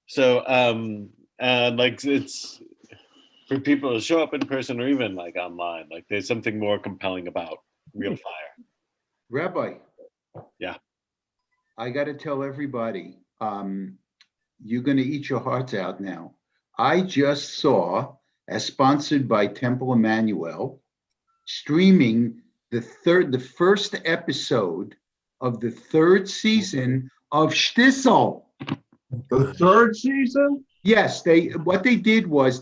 So and like it's for people to show up in person or even like online. Like there's something more compelling about real fire. Rabbi, Yeah. I got to tell everybody, you're going to eat your hearts out now. I just saw, as sponsored by Temple Emmanuel, streaming the first episode of the third season of Shtisel. The third season? Yes, what they did was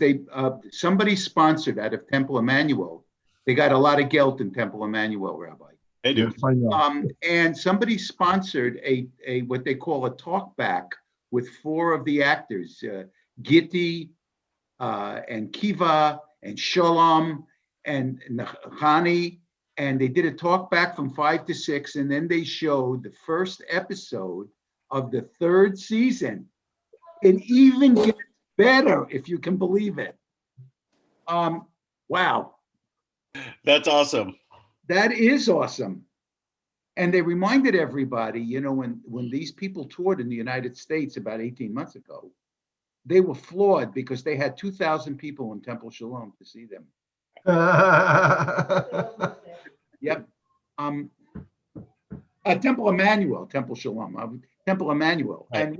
somebody sponsored out of Temple Emmanuel. They got a lot of geld in Temple Emmanuel, Rabbi. They do. Yes, I know. And somebody sponsored a what they call a talk back with four of the actors, Gitti and Kiva and Shalom and Nahani, and they did a talk back from 5 to 6, and then they showed the first episode of the third season. It even gets better, if you can believe it. Wow. That's awesome. That is awesome. And they reminded everybody, when these people toured in the United States about 18 months ago, they were flawed because they had 2,000 people in Temple Shalom to see them. Yep. Temple Emmanuel, Temple Shalom, Temple Emmanuel. Right.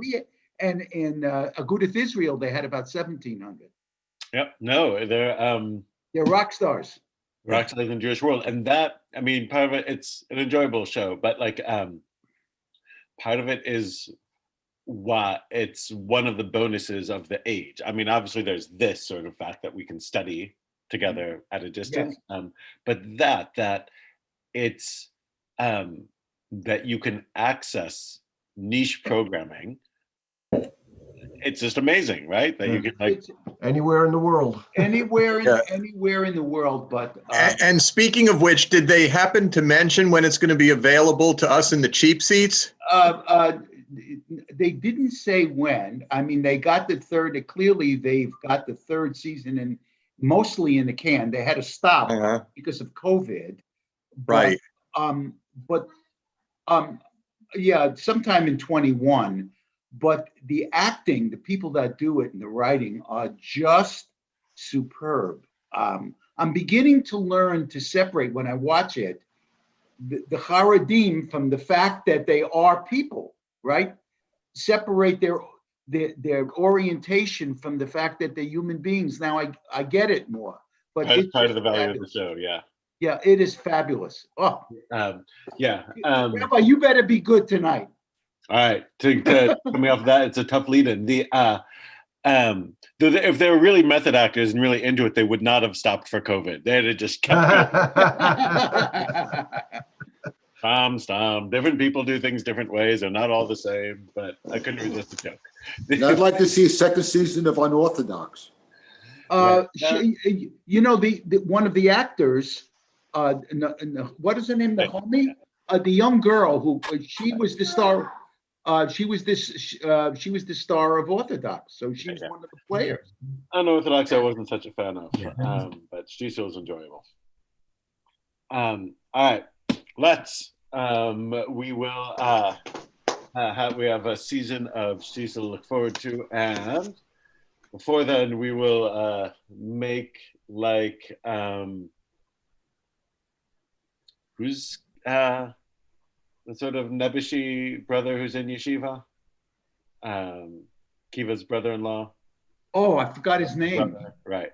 And in Agudath Israel, they had about 1,700. Yep. No, they're rock stars. Rock stars in the Jewish world. And that, I mean, part of it, it's an enjoyable show, but like part of it is it's one of the bonuses of the age. I mean, obviously there's this sort of fact that we can study together at a distance, yes. But that it's that you can access niche programming. It's just amazing, right? That you can like anywhere in the world. Anywhere in the world, but and speaking of which, did they happen to mention when it's going to be available to us in the cheap seats? They didn't say when. I mean, they got the third. Clearly, they've got the third season and mostly in the can. They had to stop because of COVID. Right. Yeah, sometime in 21. But the acting, the people that do it, and the writing are just superb. I'm beginning to learn to separate when I watch it the Haredim from the fact that they are people, right? Separate their orientation from the fact that they're human beings. Now I get it more. But that's part of the value of the show, yeah. Yeah, it is fabulous. Oh, yeah. Rabbi, you better be good tonight. All right, to coming off of that, it's a tough lead-in. If they were really method actors and really into it, they would not have stopped for COVID. They'd have just kept going. Stom. Different people do things different ways. They're not all the same, but I couldn't resist the joke. I'd like to see a second season of Unorthodox. One of the actors, what is her name? Naomi? The young girl who she was the star. She was the star of Orthodox, so she was one of the players. Unorthodox, I wasn't such a fan of, but she still was enjoyable. All right, let's. We will. We have a season of Shtisel to look forward to, and before then, we will make like who's the sort of Nebushi brother who's in yeshiva, Kiva's brother-in-law. Oh, I forgot his name. Brother. Right.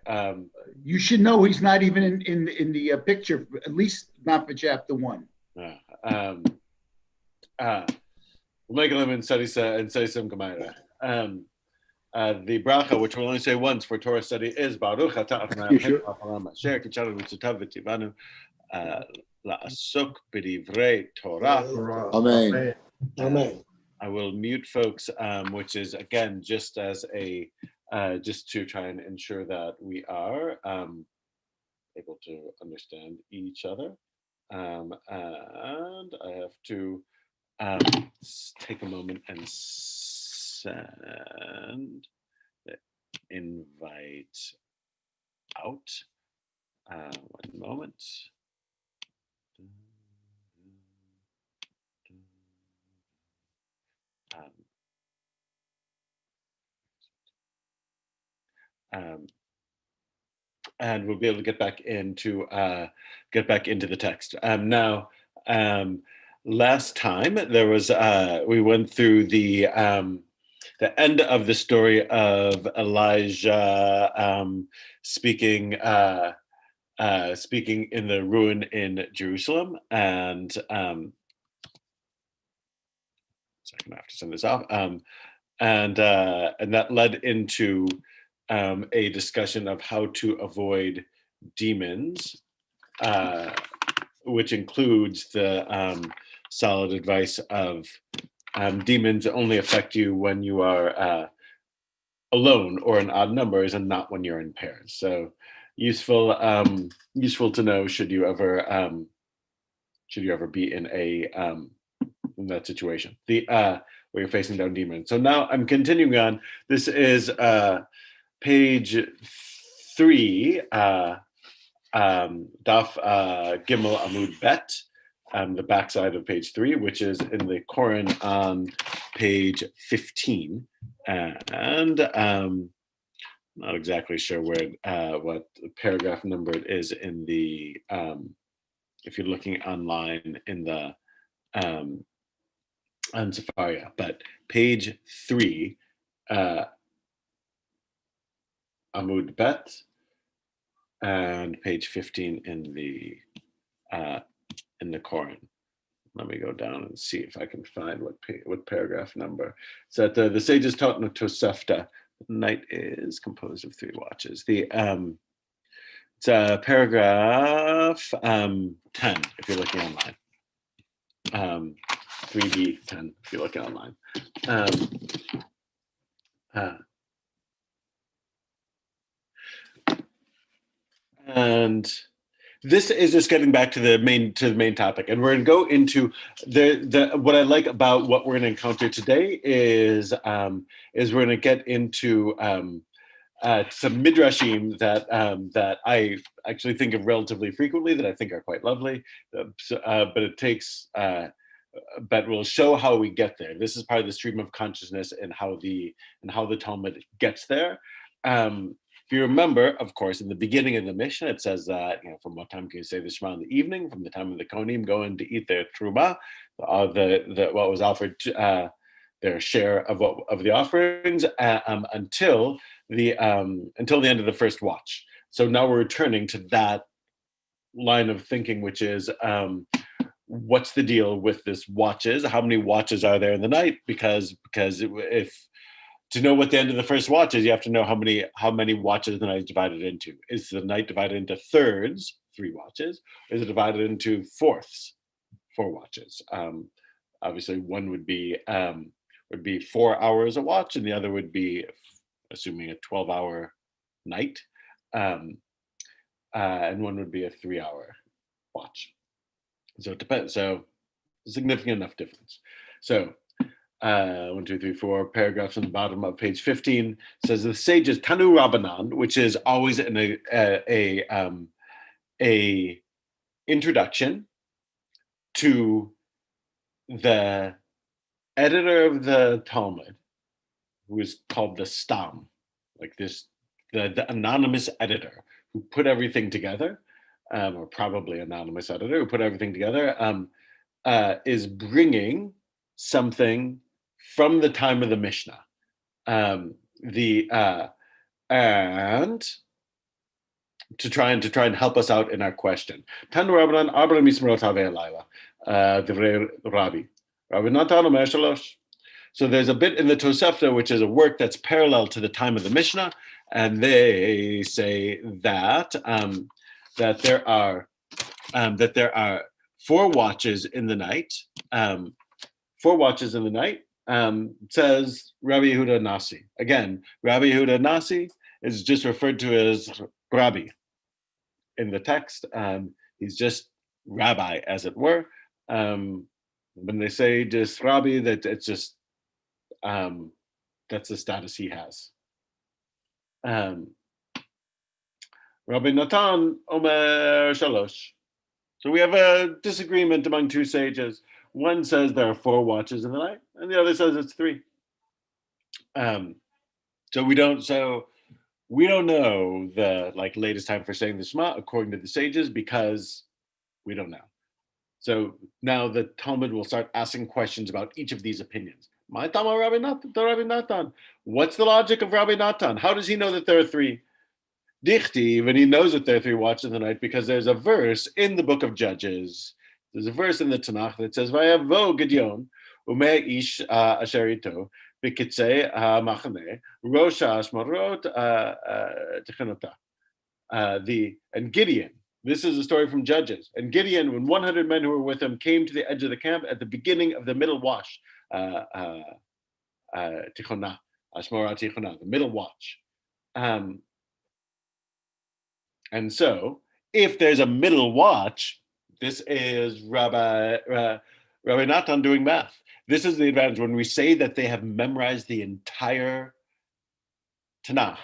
You should know he's not even in the picture, at least not for chapter 1. We'll make them and study some Gemaira. The bracha, which we'll only say once for Torah study, is Baruch Atah Adonai Asher Kichanu Mitzvotav V'Tivanu La'asok B'divrei Torah. Amen. Amen. I will mute folks, which is again just as a just to try and ensure that we are able to understand each other. And I have to take a moment and send the invite out. One moment. and we'll be able to get back into the text. Now, last time there was we went through the end of the story of Elijah speaking in the ruin in Jerusalem, and so I'm gonna have to send this off. And that led into a discussion of how to avoid demons, which includes the solid advice of demons only affect you when you are alone or in odd numbers, and not when you're in pairs. So useful to know should you ever be in in that situation. Where you're facing down demons. So now I'm continuing on. This is page 3, Daf Gimel Amud Bet, the backside of page 3, which is in the Koran on page 15. And not exactly sure what paragraph number it is in the, if you're looking online in the, on Safaria, but page 3, Amud Bet, and page 15 in the Koran. Let me go down and see if I can find what paragraph number. So that the sages taught in the Tosefta, the night is composed of 3 watches. It's paragraph 10 if you're looking online. 3B 10 if you're looking online. And this is just getting back to the main topic, and we're going to go into the what I like about what we're going to encounter today is we're going to get into some midrashim that I actually think of relatively frequently, that I think are quite lovely, but it takes. But we'll show how we get there. This is part of the stream of consciousness and how the Talmud gets there. If you remember, of course, in the beginning of the Mishnah, it says that from what time can you say the Shema in the evening? From the time of the Kohanim going to eat their truma, what was offered, their share of the offerings, until the end of the first watch. So now we're returning to that line of thinking, which is. What's the deal with this watches? How many watches are there in the night? Because if to know what the end of the first watch is, you have to know how many watches the night is divided into. Is the night divided into thirds, 3 watches? Or is it divided into fourths, 4 watches? Obviously, one would be 4 hours a watch, and the other would be, assuming a 12-hour night, and one would be a 3-hour watch. So it depends. So significant enough difference. So 1, 2, 3, 4 paragraphs on the bottom of page 15 says the sages Tanu Rabbanan, which is always in a introduction to the editor of the Talmud, who is called the Stam, like this, the anonymous editor who put everything together. Or probably anonymous editor who put everything together, is bringing something from the time of the Mishnah, and to try and help us out in our question. Tanu Rabbanan Arba'im Mismorot Havei Alayla, Divrei Rabbi. Rabbi Natan Omer Shalosh. So there's a bit in the Tosefta, which is a work that's parallel to the time of the Mishnah, and they say that. That there are 4 watches in the night. 4 watches in the night, says Rabbi Yehuda Nasi. Again, Rabbi Yehuda Nasi is just referred to as Rabbi in the text. He's just rabbi, as it were. When they say just Rabbi, that it's just that's the status he has. Rabbi Natan Omer Shalosh. So we have a disagreement among 2 sages. One says there are 4 watches in the night, and the other says it's 3. So we don't know the latest time for saying the Shema according to the sages because we don't know. So now the Talmud will start asking questions about each of these opinions. My Tama Rabbi Natan. What's the logic of Rabbi Natan? How does he know that there are three? Dichtiv, and he knows that there are three watches in the night because there's a verse in the book of Judges. There's a verse in the Tanakh that says, "Vayavo Gideon umei ish asherito b'kitzei machane rosha ashmarot techanota." And Gideon. This is a story from Judges. And Gideon, when 100 men who were with him came to the edge of the camp at the beginning of the middle watch, tichona, ashmara tichona, the middle watch. And so, if there's a middle watch, this is Rabbi Natan doing math. This is the advantage when we say that they have memorized the entire Tanakh,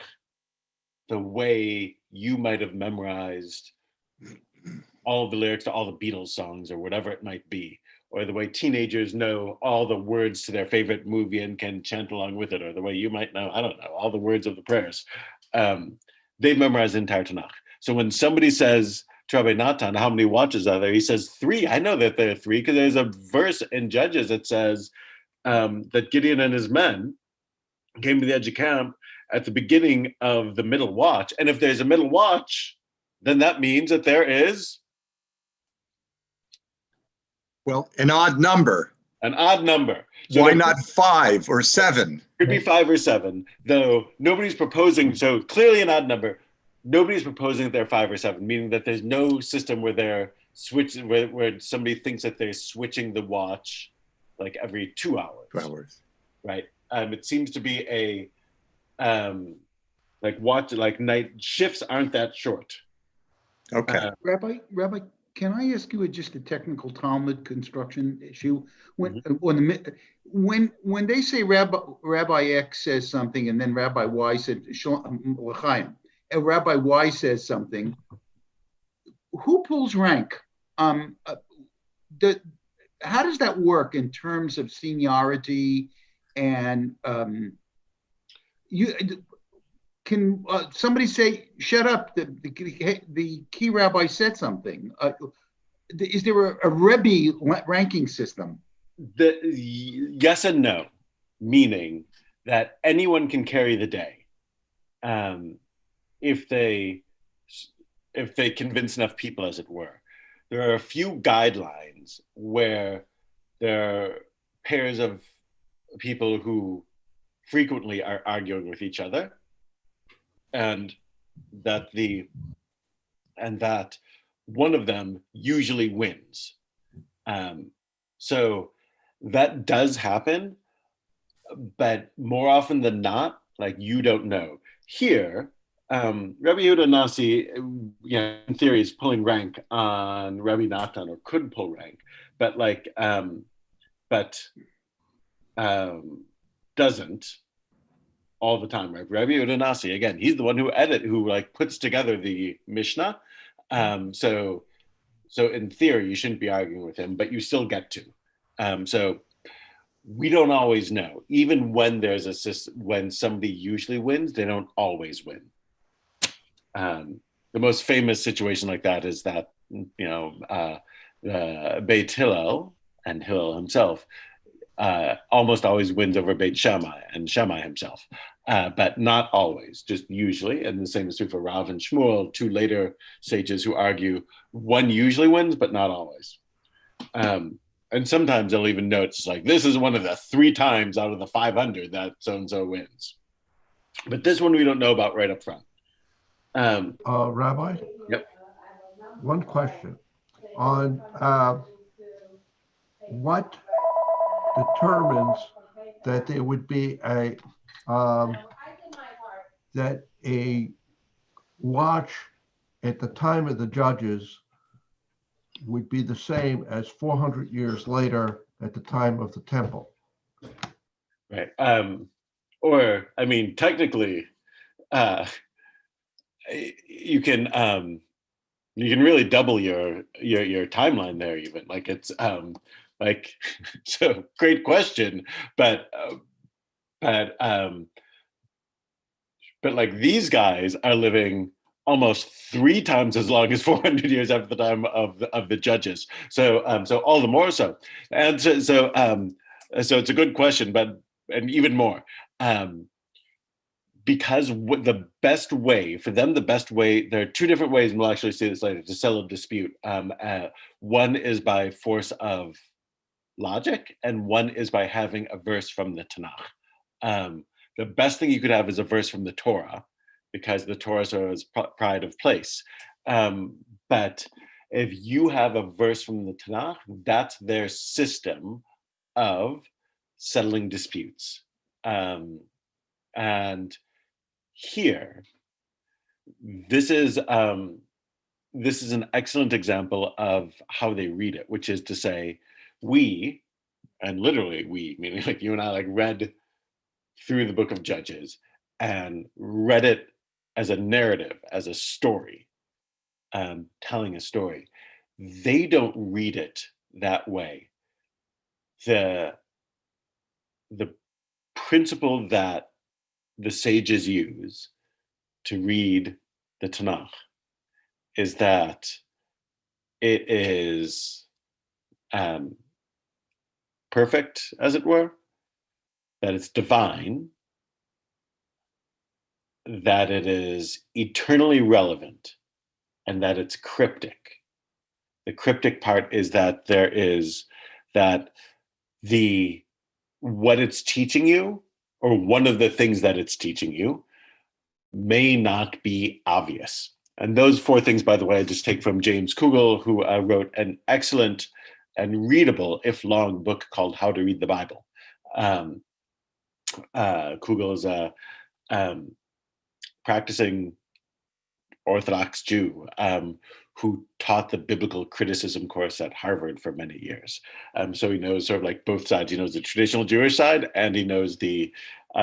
the way you might have memorized all the lyrics to all the Beatles songs or whatever it might be, or the way teenagers know all the words to their favorite movie and can chant along with it, or the way you might know, I don't know, all the words of the prayers. They've memorized the entire Tanakh. So when somebody says to Rabbi Natan, how many watches are there? He says 3. I know that there are 3 because there's a verse in Judges that says that Gideon and his men came to the edge of camp at the beginning of the middle watch. And if there's a middle watch, then that means that there is an odd number. An odd number. So why not 5 or 7? Could be 5 or 7, though nobody's proposing. So clearly an odd number. Nobody's proposing that they're 5 or 7, meaning that there's no system where they're switching, where somebody thinks that they're switching the watch like every 2 hours. 2 hours. Right. It seems to be a night shifts aren't that short. Okay. Rabbi, can I ask you just a technical Talmud construction issue? When they say Rabbi X says something and then Rabbi Y said L'chaim, and Rabbi Y says something, who pulls rank? How does that work in terms of seniority? And can somebody say, "Shut up"? The key rabbi said something. Is there a Rebbe ranking system? Yes and no, meaning that anyone can carry the day if they convince enough people, as it were. There are a few guidelines where there are pairs of people who frequently are arguing with each other, and that one of them usually wins. So that does happen, but more often than not, you don't know. Here, Rabbi Yehuda Nasi, in theory, is pulling rank on Rabbi Natan, or could pull rank, but doesn't all the time, right? Rabbi Yehuda Nasi, again, he's the one who puts together the Mishnah. So in theory, you shouldn't be arguing with him, but you still get to. So we don't always know. Even when when somebody usually wins, they don't always win. The most famous situation like that is that, Beit Hillel and Hillel himself almost always wins over Beit Shammai and Shammai himself, but not always, just usually. And the same is true for Rav and Shmuel, 2 later sages who argue one usually wins, but not always. And sometimes they'll even note, this is one of the 3 times out of the 500 that so-and-so wins. But this one we don't know about right up front. Rabbi? Yep. One question on what determines that there would be a watch at the time of the judges would be the same as 400 years later at the time of the temple. Right. Technically, you can really double your timeline there, even. So great question, but But like these guys are living almost 3 times as long as 400 years after the time of the judges. So so all the more so. And so it's a good question, but and even more. Because the best way for them, the best way, there are two different ways, and we'll actually see this later, to settle a dispute. One is by force of logic, and one is by having a verse from the Tanakh. The best thing you could have is a verse from the Torah, because the Torah is pride of place. But if you have a verse from the Tanakh, that's their system of settling disputes. And here, this is an excellent example of how they read it, which is to say, we, and literally we, meaning like you and I, like read through the book of Judges and read it as a narrative, as a story, telling a story. They don't read it that way. The principle that the sages use to read the Tanakh is that it is perfect, as it were, that it's divine, that it is eternally relevant, and that it's cryptic. The cryptic part is that what it's teaching you, or one of the things that it's teaching you, may not be obvious. And those 4 things, by the way, I just take from James Kugel, who wrote an excellent and readable, if long, book called How to Read the Bible. Kugel is a practicing Orthodox Jew who taught the biblical criticism course at Harvard for many years. So he knows sort of like both sides. He knows the traditional Jewish side, and he knows the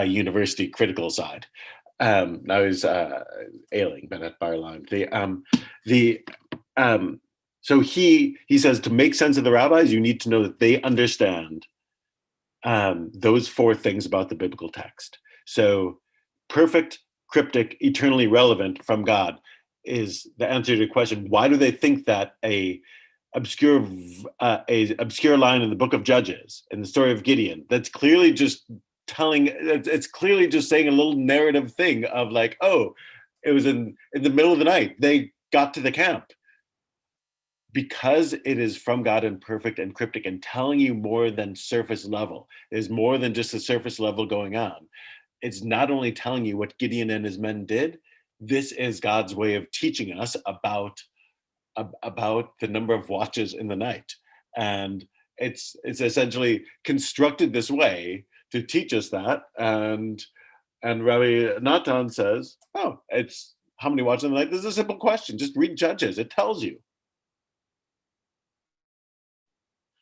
university critical side. Now he's ailing, but at Bar-Ilan. So he says, to make sense of the rabbis, you need to know that they understand those 4 things about the biblical text. So perfect, cryptic, eternally relevant from God is the answer to your question. Why do they think that a obscure line in the book of Judges, in the story of Gideon, that's clearly just it's clearly just saying a little narrative thing of like, oh, it was in the middle of the night, they got to the camp, because it is from God and perfect and cryptic and telling you more than surface level. There's more than just the surface level going on. It's not only telling you what Gideon and his men did, this is God's way of teaching us about the number of watches in the night. And it's essentially constructed this way to teach us that. And Rabbi Natan says, oh, it's how many watches in the night? This is a simple question. Just read Judges. It tells you.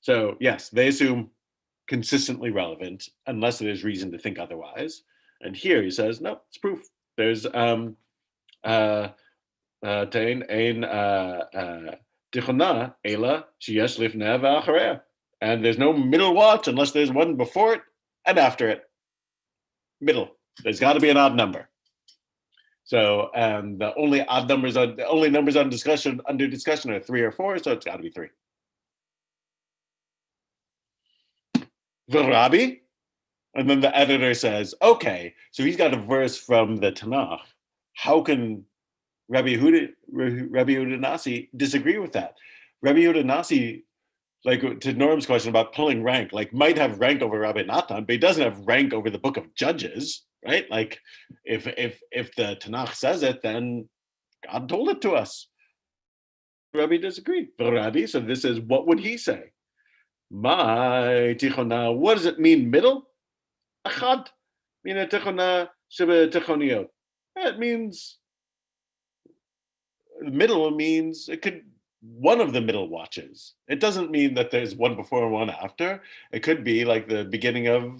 So yes, they assume consistently relevant unless there's reason to think otherwise. And here he says, no, it's proof. There's dichona ela sheyesh lifnei v'acharei, and there's no middle watch unless there's one before it and after it. Middle. There's got to be an odd number. So the only numbers under discussion are 3 or 4, so it's got to be 3. Rabbi, and then the editor says, okay, so he's got a verse from the Tanakh. How can Rabbi Yehuda Nasi disagree with that? Rabbi Yehuda Nasi, like to Norm's question about pulling rank, like might have rank over Rabbi Natan, but he doesn't have rank over the book of Judges, right? Like if the Tanakh says it, then God told it to us. Rabbi disagreed. Rabbi, so this is, what would he say? My tichona, what does it mean, middle? Achad, mina tichona shebe tichoniot. It means, middle means, it could, one of the middle watches. It doesn't mean that there's one before and one after. It could be like the beginning of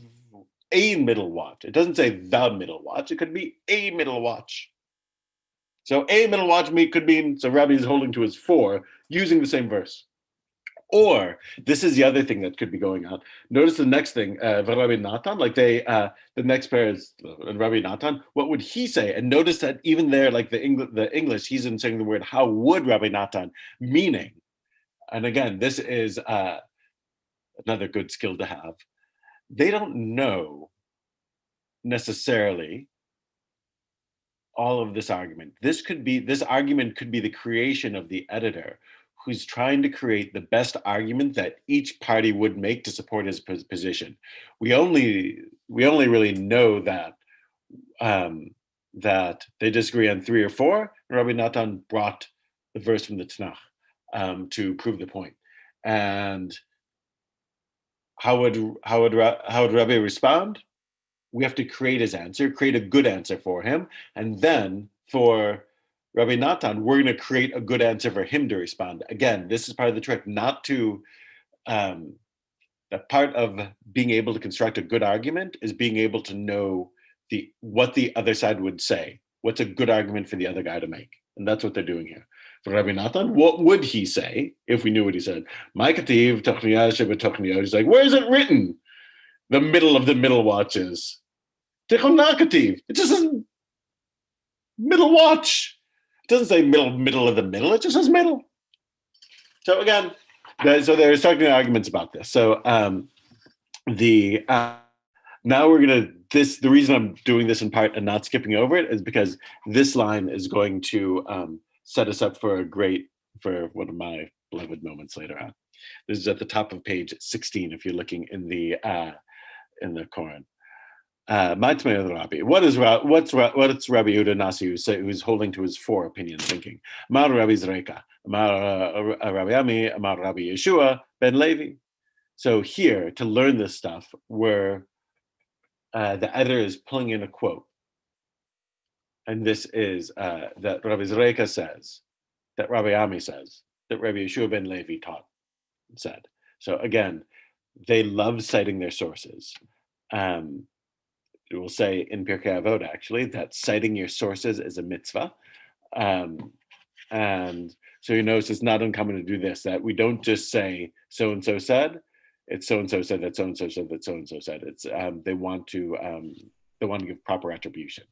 a middle watch. It doesn't say the middle watch. It could be a middle watch. So a middle watch could mean, so Rabbi is holding to his 4 using the same verse. Or this is the other thing that could be going on. Notice the next thing, Rabbi Natan, like the next pair is Rabbi Natan. What would he say? And notice that even there, like the English, he's in saying the word, how would Rabbi Natan, meaning, and again, this is another good skill to have. They don't know necessarily all of this argument. This argument could be the creation of the editor, who's trying to create the best argument that each party would make to support his position. We only really know that that they disagree on 3 or 4. And Rabbi Natan brought the verse from the Tanakh to prove the point. And how would Rabbi respond? We have to create his answer, create a good answer for him, and then for Rabbi Natan, we're going to create a good answer for him to respond. Again, this is part of the trick, not to, the part of being able to construct a good argument is being able to know what the other side would say. What's a good argument for the other guy to make? And that's what they're doing here. For Rabbi Natan, what would he say if we knew what he said? My kativ, he's like, where is it written? The middle of the middle watches. It just says middle watch. It doesn't say middle of the middle. It just says middle. So again, so they're starting arguments about this. So now we're gonna the reason I'm doing this in part and not skipping over it is because this line is going to set us up for one of my beloved moments later on. This is at the top of page 16 if you're looking in the Quran. What's Rabbi Yehuda Nasi who's holding to his 4 opinion thinking? Amar Rabbi Zreka, Amar Rabbi Ami, Amar Rabbi Yeshua ben Levi. So here to learn this stuff, where the editor is pulling in a quote, and this is that Rabbi Zreka says, that Rabbi Ami says, that Rabbi Yeshua ben Levi said. So again, they love citing their sources. It will say in Pirkei Avot actually that citing your sources is a mitzvah, and so you notice it's not uncommon to do this. That we don't just say so and so said. It's so and so said that so and so said that so and so said. It's they want to give proper attribution.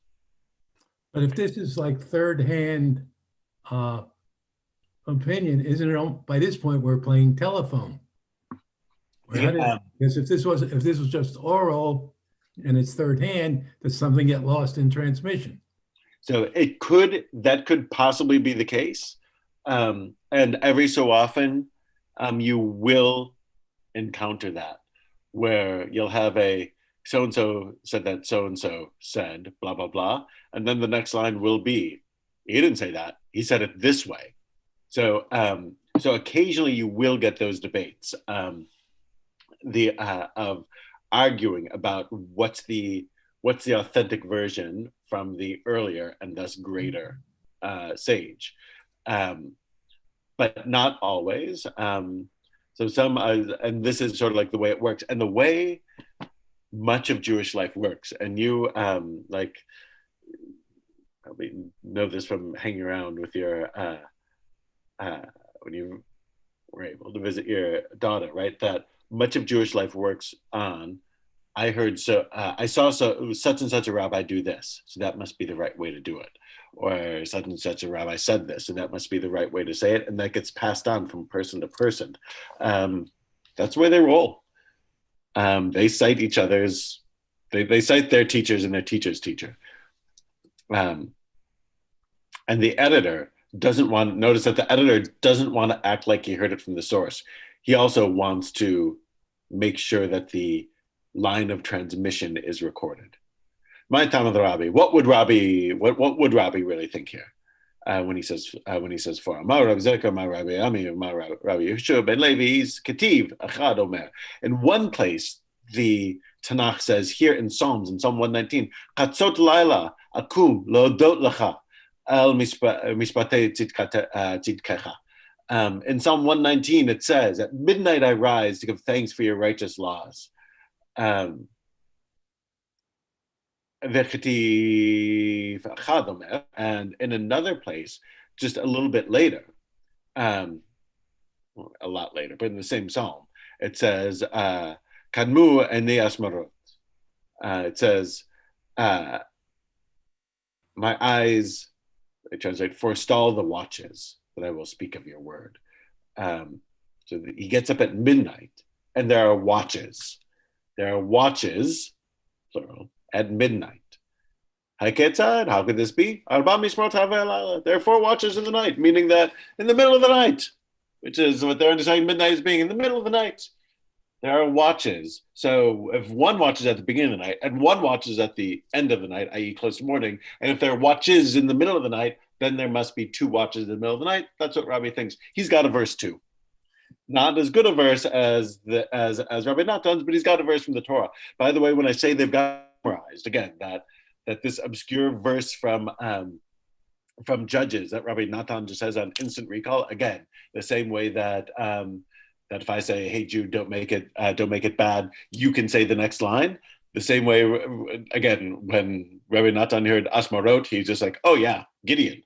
But if this is like third-hand opinion, isn't it? By this point, we're playing telephone. Because if this was just oral and it's third hand, does something get lost in transmission? So that could possibly be the case. And every so often, you will encounter that, where you'll have a so-and-so said that so-and-so said, blah, blah, blah. And then the next line will be, he didn't say that, he said it this way. So occasionally you will get those debates of arguing about what's the authentic version from the earlier and thus greater sage, but not always. So some, and this is sort of like the way it works, and the way much of Jewish life works. And you probably know this from hanging around with your when you were able to visit your daughter, right? That much of Jewish life works on, I heard I saw such and such a rabbi do this, so that must be the right way to do it. Or such and such a rabbi said this, so that must be the right way to say it. And that gets passed on from person to person. That's where they roll. They cite each other's, they cite their teachers and their teacher's teacher. And the editor notice that the editor doesn't want to act like he heard it from the source. He also wants to make sure that the line of transmission is recorded. My time of the Rabbi, what would Rabbi really think here when he says for Ma Rabbi Zeka, Ma Rabbi Ami, Ma Rabbi Yeshua ben Levi's Ketiv Achad Omer. In one place, the Tanakh says here in Psalm 119, Chatzot Laila Akum Lodot Lacha El Mispatei Tzidkecha. In Psalm 119, it says, at midnight I rise to give thanks for your righteous laws. And in another place, just a little bit later, a lot later, but in the same psalm, it says, Kadmu eni asmarot. It says, my eyes, they translate, forestall the watches that I will speak of your word. So he gets up at midnight, and there are watches. There are watches, plural, at midnight. How could this be? There are 4 watches in the night, meaning that in the middle of the night, which is what they're understanding midnight as being in the middle of the night, there are watches. So if one watch is at the beginning of the night and one watch is at the end of the night, i.e. close to morning, and if there are watches in the middle of the night, then there must be 2 watches in the middle of the night. That's what Rabbi thinks. He's got a verse too. Not as good a verse as Rabbi Natan's, but he's got a verse from the Torah. By the way, when I say they've got memorized, again, that this obscure verse from Judges that Rabbi Natan just has on instant recall, again, the same way that that if I say, "Hey Jude, don't make it bad," you can say the next line. The same way, again, when Rabbi Natan heard Asmarot, he's just like, "Oh yeah, Gideon."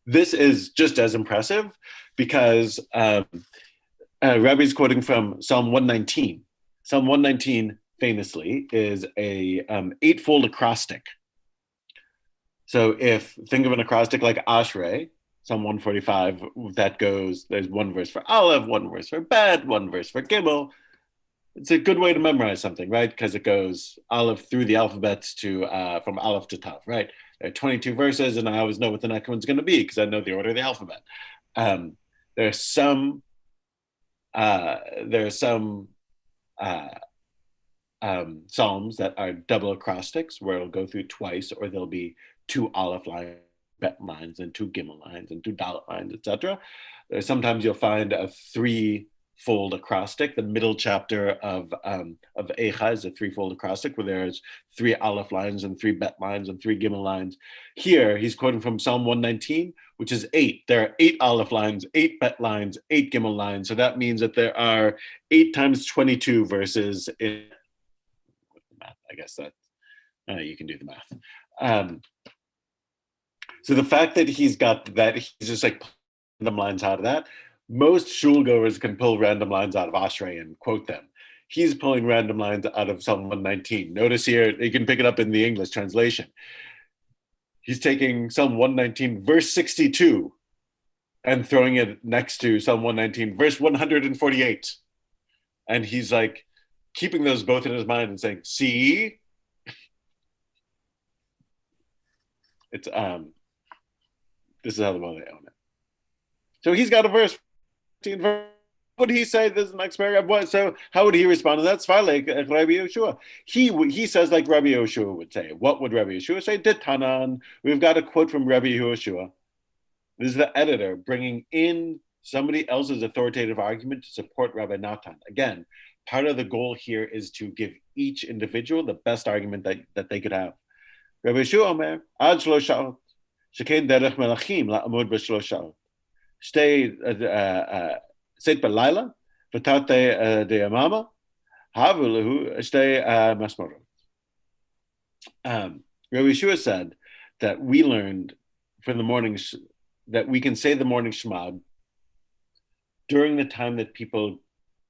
This is just as impressive because Rabbi's quoting from Psalm 119. Psalm 119 famously is a 8-fold acrostic. So think of an acrostic like Ashrei, Psalm 145, that goes, there's 1 verse for Aleph, 1 verse for Bet, 1 verse for Gimel. It's a good way to memorize something, right? Because it goes Aleph through the alphabets to from Aleph to Tav, right? There are 22 verses, and I always know what the next one's going to be because I know the order of the alphabet. There are some psalms that are double acrostics where it'll go through twice, or there'll be 2 Aleph lines, Bet lines, and 2 Gimel lines, and 2 Dalet lines, etc. Sometimes you'll find a 3-fold acrostic. The middle chapter of Eicha is a 3-fold acrostic where there's 3 Aleph lines and 3 Bet lines and 3 Gimel lines. Here, he's quoting from Psalm 119, which is 8. There are 8 Aleph lines, 8 Bet lines, 8 Gimel lines. So that means that there are 8 times 22 verses in math. I guess that you can do the math. So the fact that he's got that, he's just like random lines out of that. Most shul goers can pull random lines out of Ashrei and quote them. He's pulling random lines out of Psalm 119. Notice here, you can pick it up in the English translation. He's taking Psalm 119, verse 62, and throwing it next to Psalm 119, verse 148. And he's like keeping those both in his mind and saying, see? It's this is how the well they own it. So he's got a verse. What would he say? This is the next paragraph. What? So how would he respond to that? Like Rabbi Yeshua. He says like Rabbi Yeshua would say. What would Rabbi Yeshua say? Ditanan. We've got a quote from Rabbi Yeshua. This is the editor bringing in somebody else's authoritative argument to support Rabbi Natan. Again, part of the goal here is to give each individual the best argument that they could have. Rabbi Yeshua Omer, Ad Shlosh Sha'ot, Sheken Derech Melachim La'amud B'Shlosh Sha'ot. Seit B'Laila, V'tate De'amama, Havulahu Shtei Masmarot. Rabbi Yeshua said that we learned from the morning that we can say the morning Shema during the time that people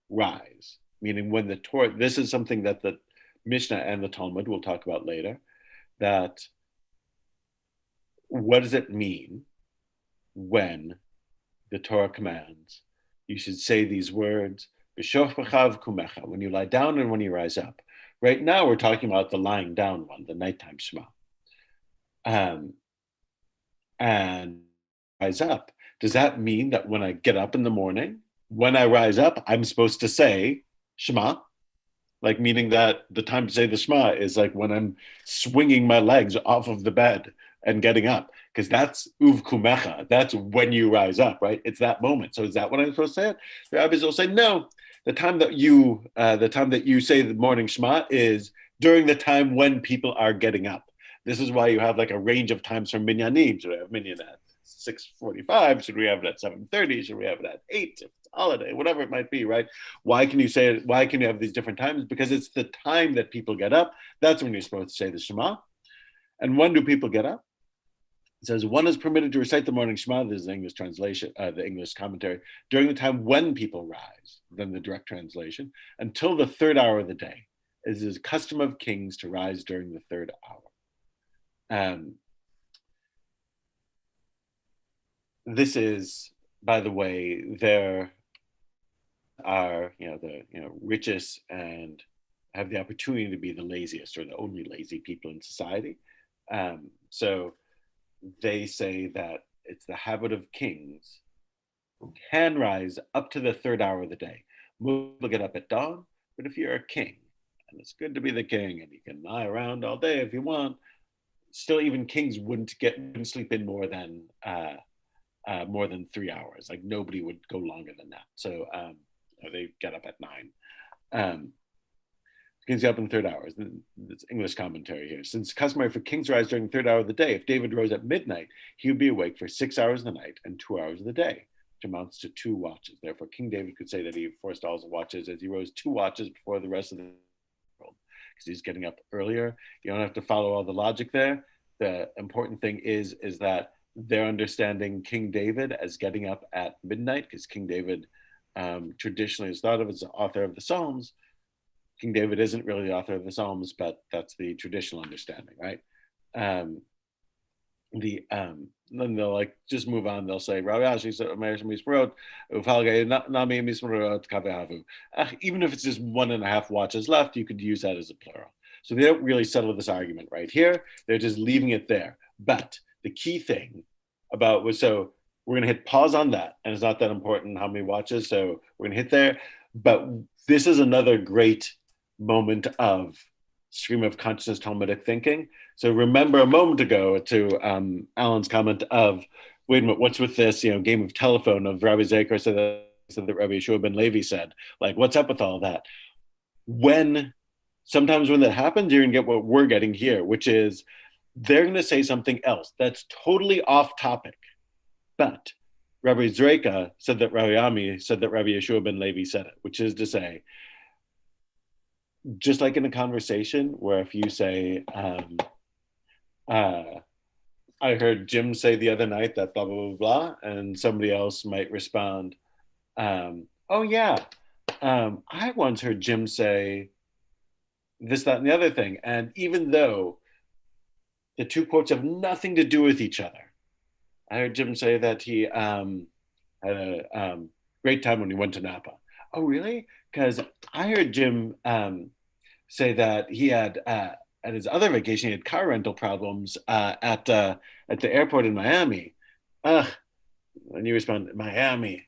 rise, meaning when the Torah, this is something that the Mishnah and the Talmud will talk about later, that what does it mean when the Torah commands you should say these words, when you lie down and when you rise up. Right now, we're talking about the lying down one, the nighttime Shema. And rise up. Does that mean that when I get up in the morning, when I rise up, I'm supposed to say Shema? Like meaning that the time to say the Shema is like when I'm swinging my legs off of the bed and getting up, because that's uvkumecha. That's when you rise up, right? It's that moment. So is that what I'm supposed to say? The rabbis will say no. The time that you say the morning Shema is during the time when people are getting up. This is why you have like a range of times for minyanim. Should we have minyan at 6:45? Should we have it at 7:30? Should we have it at 8? If it's a holiday, whatever it might be, right? Why can you say it? Why can you have these different times? Because it's the time that people get up. That's when you're supposed to say the Shema. And when do people get up? It says, one is permitted to recite the morning Shema, this is the English translation, the English commentary, during the time when people rise, then the direct translation, until the third hour of the day. It is a custom of kings to rise during the third hour. This is, by the way, there are, the richest and have the opportunity to be the laziest or the only lazy people in society. So they say that it's the habit of kings who can rise up to the third hour of the day. Most will get up at dawn, but if you're a king, and it's good to be the king, and you can lie around all day if you want, still even kings wouldn't sleep in more than 3 hours. Like nobody would go longer than that. So they get up at 9. Kings get up in the third hour. It's English commentary here. Since it's customary for kings to rise during the third hour of the day, if David rose at midnight, he would be awake for 6 hours of the night and 2 hours of the day, which amounts to 2 watches. Therefore, King David could say that he forestalls the watches as he rose 2 watches before the rest of the world, because he's getting up earlier. You don't have to follow all the logic there. The important thing is that they're understanding King David as getting up at midnight, because King David traditionally is thought of as the author of the Psalms. King David isn't really the author of the Psalms, but that's the traditional understanding, right? Then they'll like just move on. They'll say, even if it's just 1.5 watches left, you could use that as a plural. So they don't really settle this argument right here. They're just leaving it there. But the key thing about was, so we're going to hit pause on that, and it's not that important how many watches, so we're going to hit there. But this is another great moment of stream of consciousness Talmudic thinking. So remember a moment ago to Alan's comment of, wait a minute, what's with this game of telephone of Rabbi Zeker said that Rabbi Yeshua ben Levi said, like, what's up with all that? Sometimes when that happens, you're going to get what we're getting here, which is they're going to say something else that's totally off topic. But Rabbi Zreka said that Rabbi Ami said that Rabbi Yeshua ben Levi said it, which is to say, just like in a conversation where if you say, I heard Jim say the other night that blah, blah, blah, blah, and somebody else might respond, oh yeah, I once heard Jim say this, that, and the other thing. And even though the two quotes have nothing to do with each other, I heard Jim say that he had a great time when he went to Napa. Oh, really? Because I heard Jim say that he had, at his other vacation, he had car rental problems at the airport in Miami. And you respond, Miami.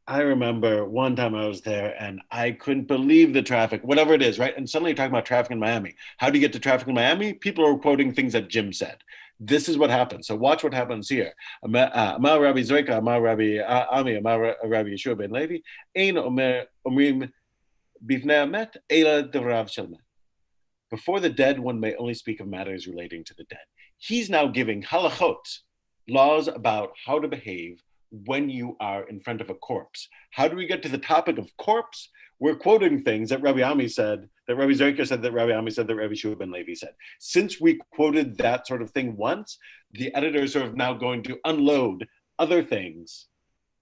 I remember one time I was there and I couldn't believe the traffic, whatever it is, right? And suddenly you're talking about traffic in Miami. How do you get to traffic in Miami? People are quoting things that Jim said. This is what happens. So watch what happens here. Amar Rabbi Zoika, Amar Rabbi Ami, Amar Rabbi Yeshua ben Levi, Ein Omrim Bifnei Amet, Ela Devrav Shel Met. Before the dead, one may only speak of matters relating to the dead. He's now giving halachot, laws about how to behave when you are in front of a corpse. How do we get to the topic of corpse? We're quoting things that Rabbi Ami said, that Rabbi Zerker said, that Rabbi Ami said, that Rabbi Shua ben Levi said. Since we quoted that sort of thing once, the editors are now going to unload other things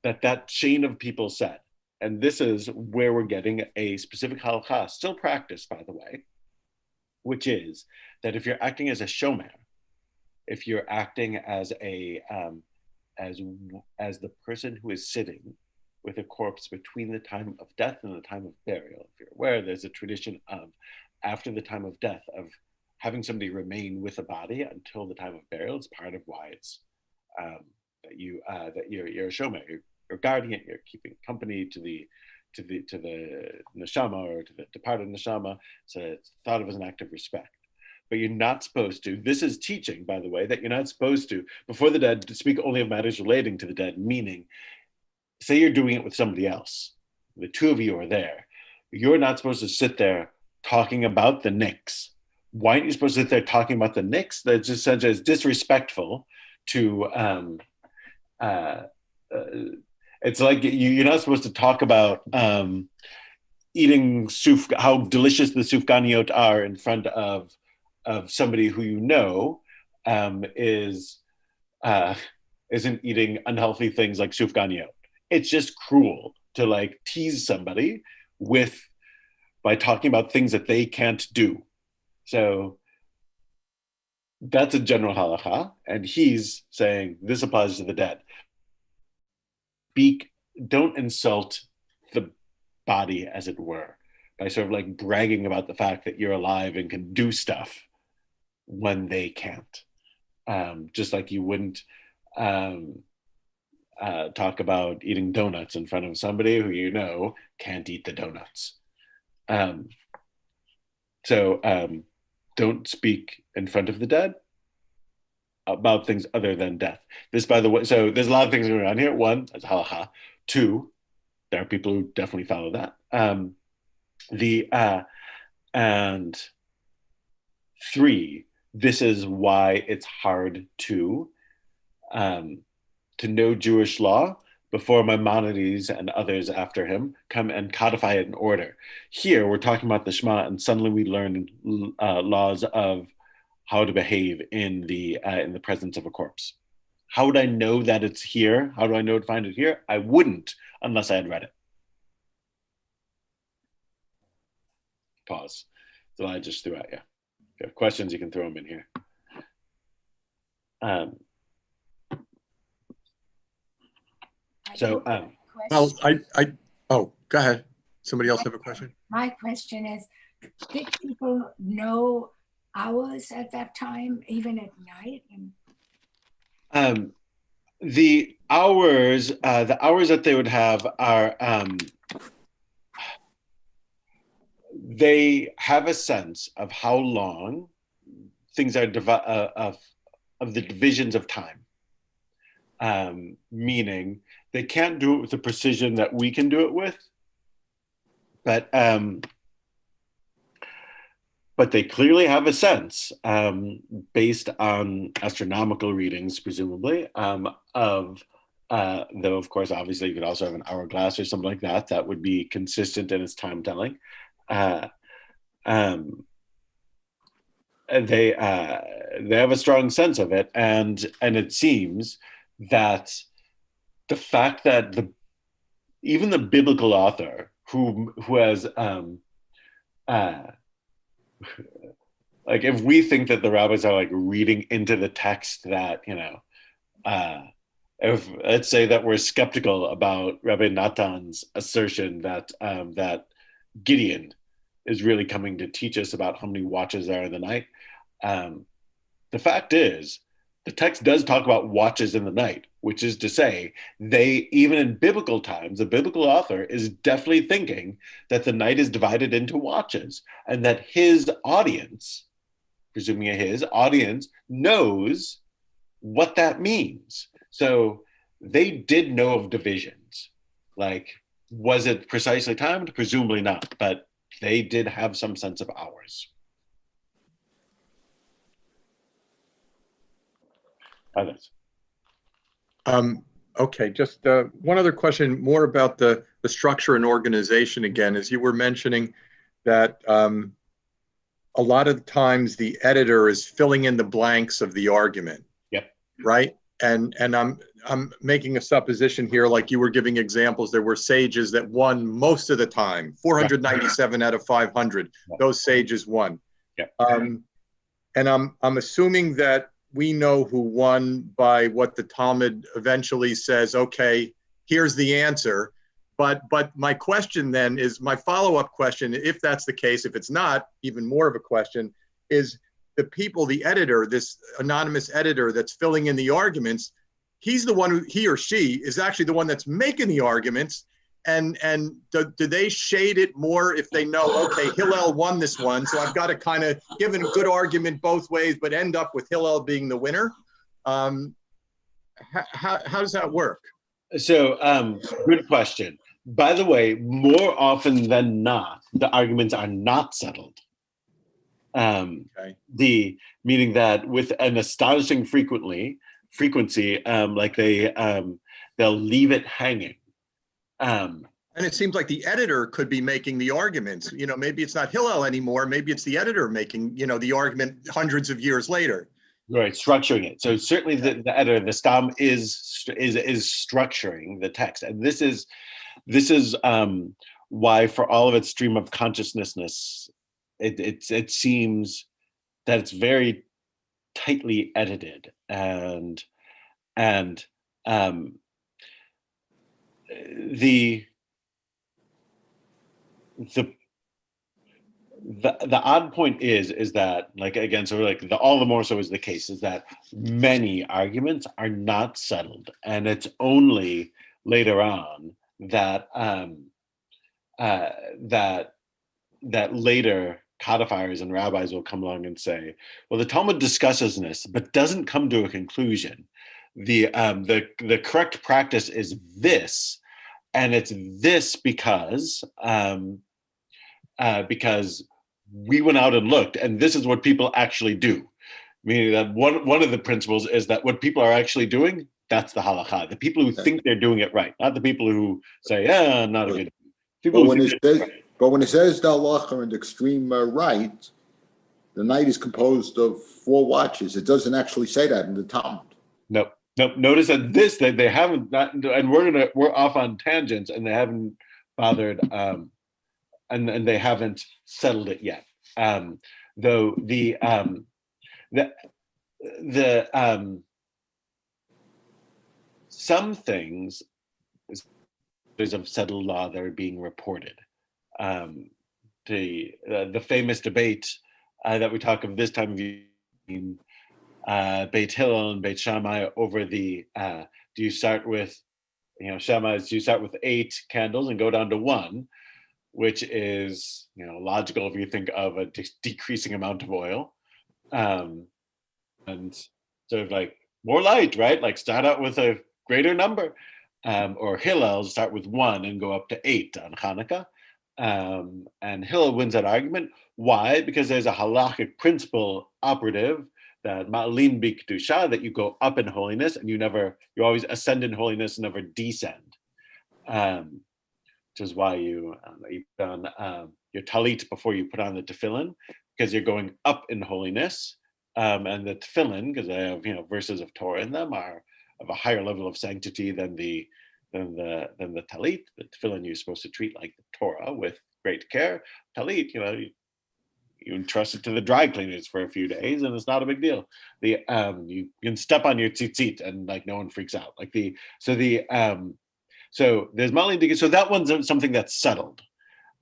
that chain of people said. And this is where we're getting a specific halakha, still practiced, by the way, which is that if you're acting as a shomer, if you're acting as a as the person who is sitting with a corpse between the time of death and the time of burial. If you're aware, there's a tradition of after the time of death of having somebody remain with a body until the time of burial. It's part of why it's that you're a shomer, you're guardian, you're keeping company to the neshama or to the departed neshama. So it's thought of as an act of respect. But you're not supposed to, this is teaching, by the way, that you're not supposed to, before the dead, to speak only of matters relating to the dead, meaning, say you're doing it with somebody else, the two of you are there, you're not supposed to sit there talking about the Knicks. Why aren't you supposed to sit there talking about the Knicks? That's just such as disrespectful to, it's like you're not supposed to talk about eating how delicious the sufganiyot are in front of somebody who you know is isn't eating unhealthy things like sufganiyot. It's just cruel to like tease somebody by talking about things that they can't do. So that's a general halacha, and he's saying this applies to the dead. Don't insult the body, as it were, by sort of like bragging about the fact that you're alive and can do stuff when they can't. Just like you wouldn't talk about eating donuts in front of somebody who you know can't eat the donuts. So don't speak in front of the dead about things other than death. This, by the way, so there's a lot of things going on here. One, that's halacha. Two, there are people who definitely follow that. And three, this is why it's hard to know Jewish law before Maimonides and others after him come and codify it in order. Here, we're talking about the Shema, and suddenly we learn laws of how to behave in the presence of a corpse. How would I know that it's here? How do I know to find it here? I wouldn't unless I had read it. Pause. So I just threw out, yeah. If you have questions, you can throw them in here. Well, oh, go ahead. Somebody else have a question? My question is, did people know hours at that time, even at night? The hours that they would have are, they have a sense of how long things are of the divisions of time. Meaning they can't do it with the precision that we can do it with, but they clearly have a sense, based on astronomical readings, presumably, though of course, obviously, you could also have an hourglass or something like that. That would be consistent in its time telling. And they have a strong sense of it, and it seems that the fact that even the biblical author who has like, if we think that the rabbis are like reading into the text that, if let's say that we're skeptical about Rabbi Natan's assertion that that Gideon is really coming to teach us about how many watches there are in the night. The fact is, the text does talk about watches in the night, which is to say, even in biblical times, the biblical author is definitely thinking that the night is divided into watches, and that his audience, presuming his audience, knows what that means. So they did know of divisions. Like, was it precisely timed? Presumably not, but they did have some sense of hours. Others. Okay, just one other question, more about the structure and organization again. As you were mentioning that a lot of times the editor is filling in the blanks of the argument. Yep. Right? And I'm making a supposition here, like you were giving examples. There were sages that won most of the time, 497 out of 500. Yep. Those sages won. Yep. And I'm assuming that we know who won by what the Talmud eventually says, okay, here's the answer. But my question then is, my follow-up question, if that's the case, if it's not, even more of a question, is the people, the editor, this anonymous editor that's filling in the arguments, he's the one he or she is actually the one that's making the arguments. And do they shade it more if they know, okay, Hillel won this one, so I've got to kind of give a good argument both ways, but end up with Hillel being the winner? How does that work? So, good question. By the way, more often than not, the arguments are not settled. Okay. Meaning that with an astonishing frequency, like they'll leave it hanging. And it seems like the editor could be making the arguments. Maybe it's not Hillel anymore. Maybe it's the editor making, the argument hundreds of years later. Right, structuring it. So certainly the editor, the stam is structuring the text, and this is why, for all of its stream of consciousness, it seems that it's very tightly edited, and the the the odd point is that, like, again, so like all the more so is the case is that many arguments are not settled, and it's only later on that uh, that that later codifiers and rabbis will come along and say, well, the Talmud discusses this but doesn't come to a conclusion. The correct practice is this, and it's this because we went out and looked, and this is what people actually do. Meaning that one of the principles is that what people are actually doing, that's the halakha. The people who think they're doing it right, not the people who say, "Yeah, not a good." People But who when think it they're says, right. but when it says the halacha and extreme right, the night is composed of 4 watches. It doesn't actually say that in the Talmud. Nope. Notice that that they haven't, not, and we're off on tangents, and they haven't bothered, and they haven't settled it yet. Though the some things there's of settled law that are being reported. The famous debate that we talk of this time of year, Beit Hillel and Beit Shammai over do you start with, Shammai's, do you start with 8 candles and go down to 1, which is, logical if you think of a decreasing amount of oil, and sort of like more light, right? Like start out with a greater number, or Hillel start with 1 and go up to 8 on Hanukkah. And Hillel wins that argument. Why? Because there's a halakhic principle operative, that ma'alim b'kedusha, that you go up in holiness, and you always ascend in holiness, never descend. Which is why you put on your talit before you put on the tefillin, because you're going up in holiness. And the tefillin, because they have verses of Torah in them, are of a higher level of sanctity than the talit. The tefillin you're supposed to treat like the Torah with great care. Talit, you entrust it to the dry cleaners for a few days, and it's not a big deal. You can step on your tzitzit and like no one freaks out. So there's Malin Digit. So that one's something that's settled.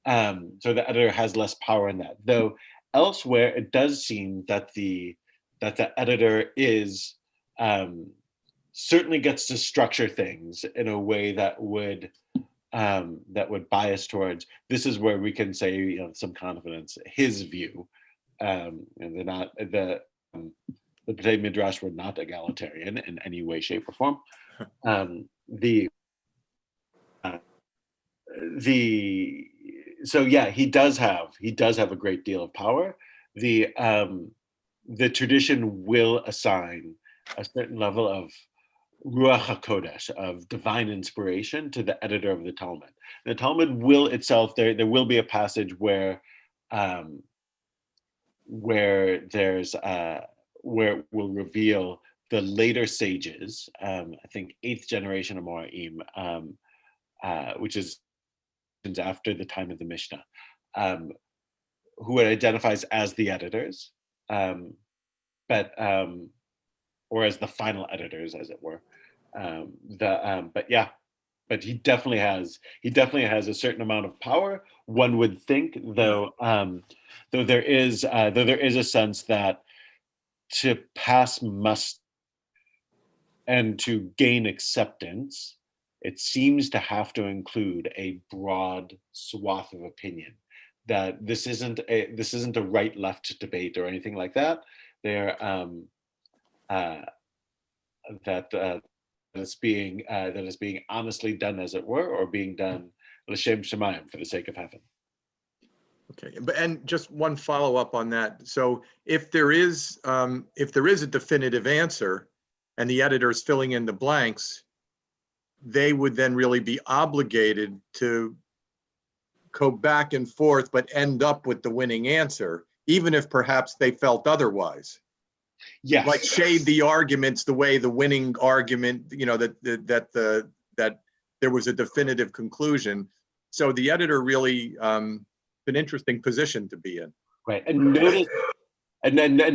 So the editor has less power in that. Though elsewhere, it does seem that the editor is certainly gets to structure things in a way that would bias towards, this is where we can say, some confidence, his view. And they're not the B'nai Midrash were not egalitarian in any way, shape, or form. So yeah, he does have a great deal of power. The tradition will assign a certain level of Ruach HaKodesh, of divine inspiration, to the editor of the Talmud. The Talmud will itself, there will be a passage where there's where it will reveal the later sages, I think 8th generation of Moraim, which is after the time of the Mishnah, who it identifies as the editors, but or as the final editors, as it were. But he definitely has a certain amount of power. One would think, though there is a sense that to pass muster and to gain acceptance, it seems to have to include a broad swath of opinion. That this isn't a right-left debate or anything like that. They're that it's being honestly done, as it were, or being done l'shem shamayim, for the sake of heaven. Okay, and just one follow-up on that. So if there is a definitive answer, and the editor is filling in the blanks, they would then really be obligated to go back and forth, but end up with the winning answer, even if perhaps they felt otherwise. Yes. like shade the arguments the way the winning argument, that there was a definitive conclusion. So the editor really, an interesting position to be in. Right. And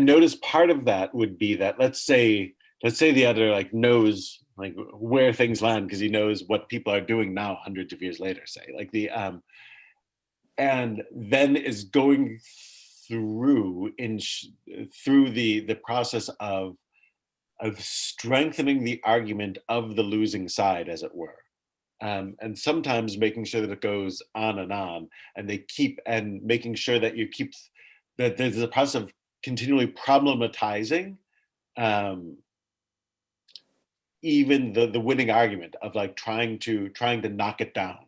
notice part of that would be that let's say the editor like knows like where things land because he knows what people are doing now hundreds of years later, say like and then is going through through the process of strengthening the argument of the losing side, as it were. And sometimes making sure that it goes on, and they keep and making sure that that there's a process of continually problematizing even the winning argument of like trying to knock it down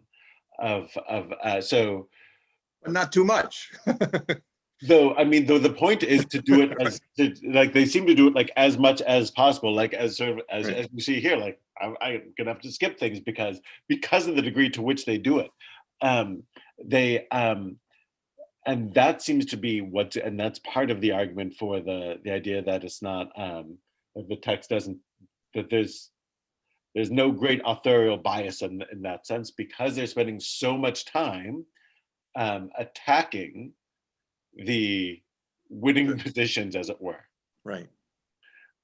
so But not too much. though the point is to do it like they seem to do it like as much as possible, like as sort of as we see here, like I'm gonna have to skip things because of the degree to which they do it. They and that seems to be and that's part of the argument for the idea that it's not that the text doesn't, that there's no great authorial bias in that sense, because they're spending so much time attacking the winning positions, as it were. Right.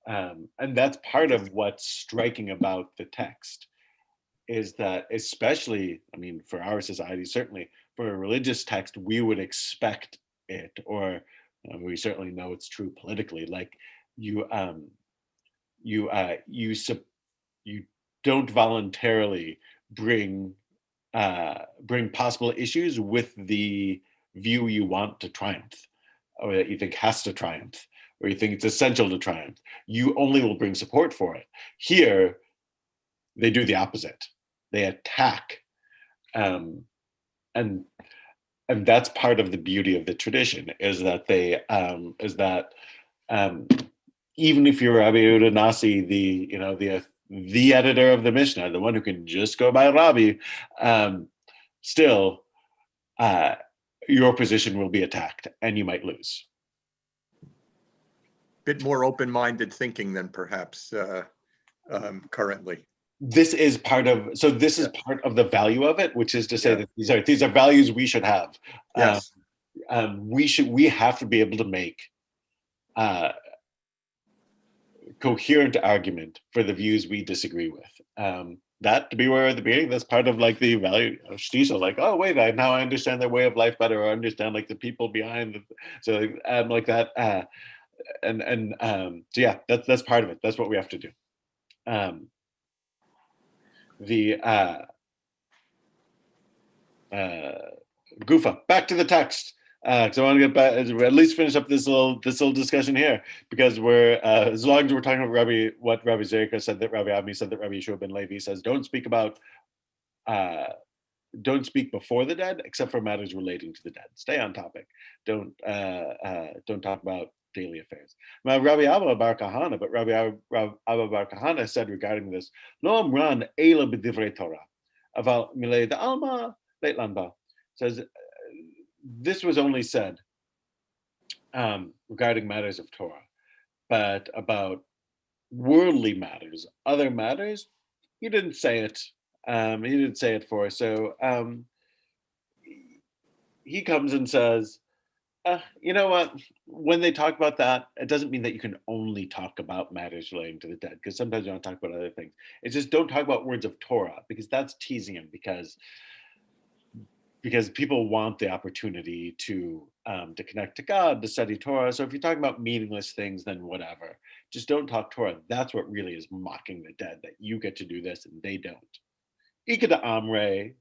And that's part of what's striking about the text, is that, especially, I mean, for our society, certainly for a religious text, we would expect it, or we certainly know it's true politically. Like you don't voluntarily bring possible issues with the view you want to triumph, or that you think has to triumph, or you think it's essential to triumph. You only will bring support for it. Here, they do the opposite. They attack, and that's part of the beauty of the tradition, is that even if you're Rabbi Yehuda Nasi, the editor of the Mishnah, the one who can just go by Rabbi, still your position will be attacked and you might lose. Bit more open-minded thinking than perhaps currently. This is part of the value of it, which is to say that these are values we should have. Yes. We have to be able to make coherent argument for the views we disagree with. That, to be aware at the beginning, that's part of like the value of Shtisel, like, oh wait, now I understand their way of life better, or understand like the people behind so like that, so yeah, that's part of it. That's what we have to do. Gufa, back to the text, because I want to get back, at least finish up this little discussion here, because we're as long as we're talking about what Rabbi Zerika said, that Rabbi Avni said, that Rabbi Yeshua ben Levi says, don't speak before the dead, except for matters relating to the dead. Stay on topic. Don't talk about daily affairs. Now, Rabbi Abba Bar Kahana, but Rabbi Abba Bar Kahana said regarding this, Lo amran eila b'divrei Torah, aval milei da'alma leit lanba, says this was only said regarding matters of Torah, but about worldly matters, other matters, he didn't say it. He didn't say it for us. So he comes and says, you know what? When they talk about that, it doesn't mean that you can only talk about matters relating to the dead, because sometimes you want to talk about other things. It's just don't talk about words of Torah, because that's teasing him, because people want the opportunity to connect to God, to study Torah. So if you're talking about meaningless things, then whatever. Just don't talk Torah. That's what really is mocking the dead, that you get to do this and they don't. Ikeda Amre,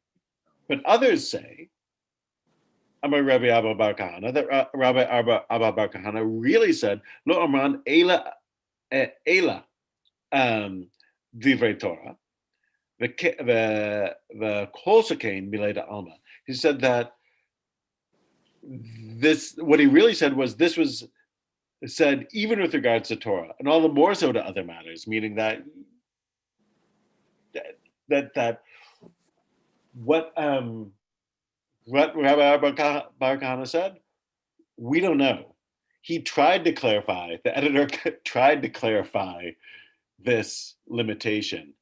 but others say, Amar Rabbi Abba Bar Kahana, that Rabbi Abba Bar Kahana really said, Lo Amran Ela Divrei Torah, the Kol Shekain Milei Alma. He said that what he really said was, this was said even with regards to Torah, and all the more so to other matters, meaning that what Rabbi Bar Kahana said, we don't know. he tried to clarify, the editor tried to clarify this limitation.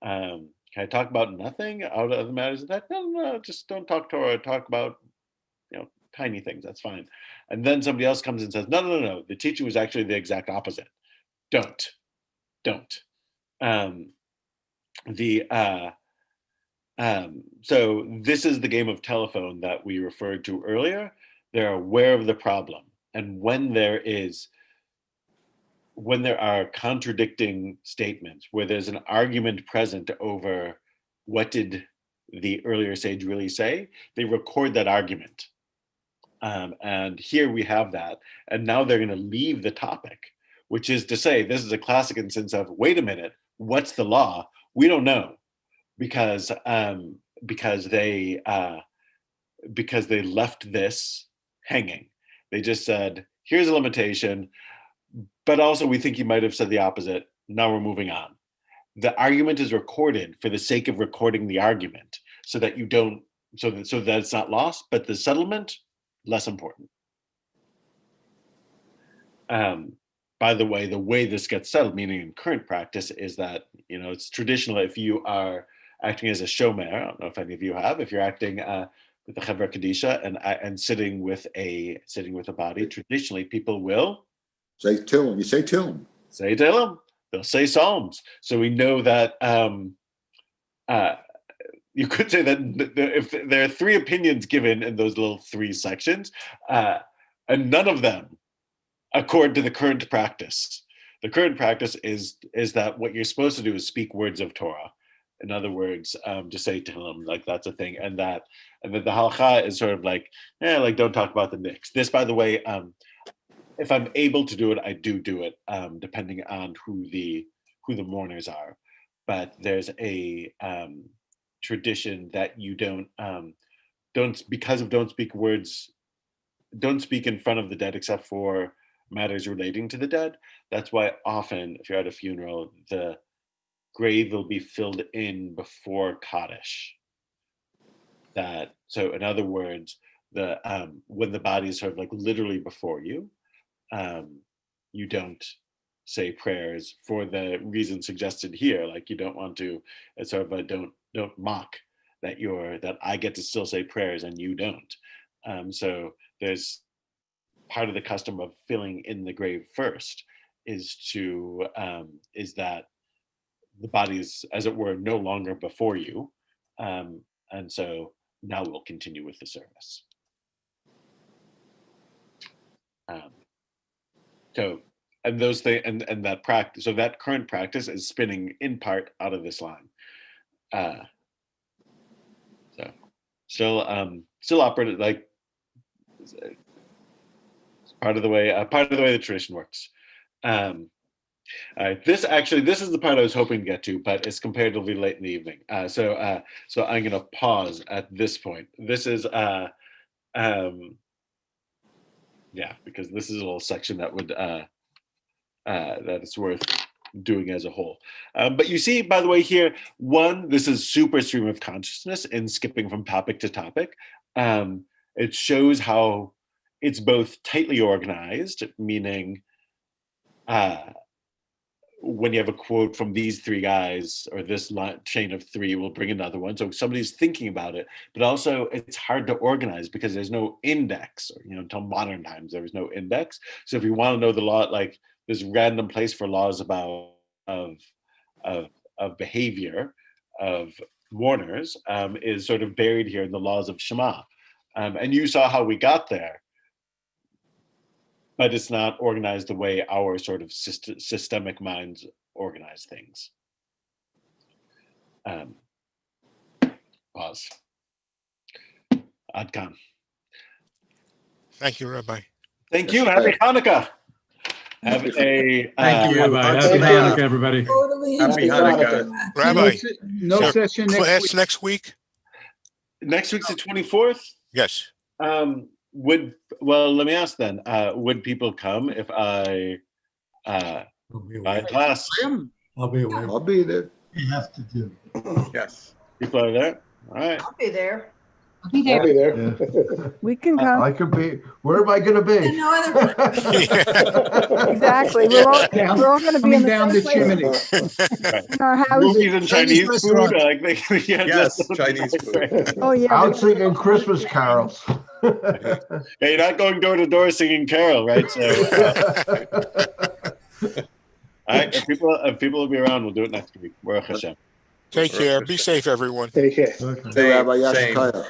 Can I talk about nothing out of other matters of that? No, just don't talk Torah. Talk about, tiny things. That's fine. And then somebody else comes and says, no. The teaching was actually the exact opposite. Don't. So this is the game of telephone that we referred to earlier. They're aware of the problem, and when there are contradicting statements, where there's an argument present over what did the earlier sage really say, they record that argument. And here we have that. And now they're going to leave the topic, which is to say, this is a classic instance of, wait a minute, what's the law? We don't know, because they left this hanging. They just said, here's a limitation, but also we think you might have said the opposite. Now we're moving on. The argument is recorded for the sake of recording the argument, so that it's not lost, but the settlement, less important. By the way this gets settled, meaning in current practice, is that, it's traditional if you are acting as a shomer, I don't know if any of you have, if you're acting with the Chevra Kadisha and sitting with a body, traditionally people will Say Tehillim. You say Tehillim. Say Tehillim. They'll say Psalms. So we know that you could say that if there are three opinions given in those little three sections, and none of them accord to the current practice. The current practice is that what you're supposed to do is speak words of Torah. In other words, to say Tehillim, like that's a thing, and that the halacha is sort of like don't talk about the Knicks. This, by the way, if I'm able to do it, I do it, depending on who the mourners are. But there's a tradition that you don't speak in front of the dead except for matters relating to the dead. That's why often, if you're at a funeral, the grave will be filled in before Kaddish. So in other words, when the body is sort of like literally before you, you don't say prayers for the reason suggested here. Like you don't want to, it's sort of a don't mock that I get to still say prayers and you don't. So there's part of the custom of filling in the grave first is that the body is, as it were, no longer before you. And so now we'll continue with the service. So, and those things, and that practice, so that current practice is spinning in part out of this line. So, still operated like part of the way the tradition works. All right, this is the part I was hoping to get to, but it's comparatively late in the evening. So I'm going to pause at this point. This is because this is a little section that would that it's worth doing as a whole. But you see, by the way, here, this is super stream of consciousness in skipping from topic to topic. It shows how it's both tightly organized, meaning when you have a quote from these three guys or this chain of three, we'll bring another one. So somebody's thinking about it, but also it's hard to organize because there's no index, or, until modern times, there was no index. So if you want to know the law, like this random place for laws about of behavior of mourners is sort of buried here in the laws of Shema. And you saw how we got there, but it's not organized the way our sort of systemic minds organize things. Pause. Ad Khan. Thank you, Rabbi. Thank you. Happy Hanukkah. Have a Thank you, Rabbi. Happy Hanukkah, everybody. Happy Hanukkah. Rabbi, No so session class next week? next week's the 24th. Yes. Let me ask then. Would people come if I class? I'll be away. I'll be there. You have to do. Yes. People are there. All right. I'll be there. I'll be I'll there. be there. Yeah. We can come. I could be, where am I gonna be? No other. Exactly. We're all going to be in Coming down the same place chimney. in our Movies houses. and Chinese Chinese food, restaurant. like yeah, Yes, just Chinese food. Oh, yeah. Out singing Christmas carols. yeah, you're not going door to door singing carol, right? So, all right, if people will be around, we'll do it next week. Baruch Hashem. Take care. Be safe, everyone. Take care. Okay. Rabbi Same. Yashikaya.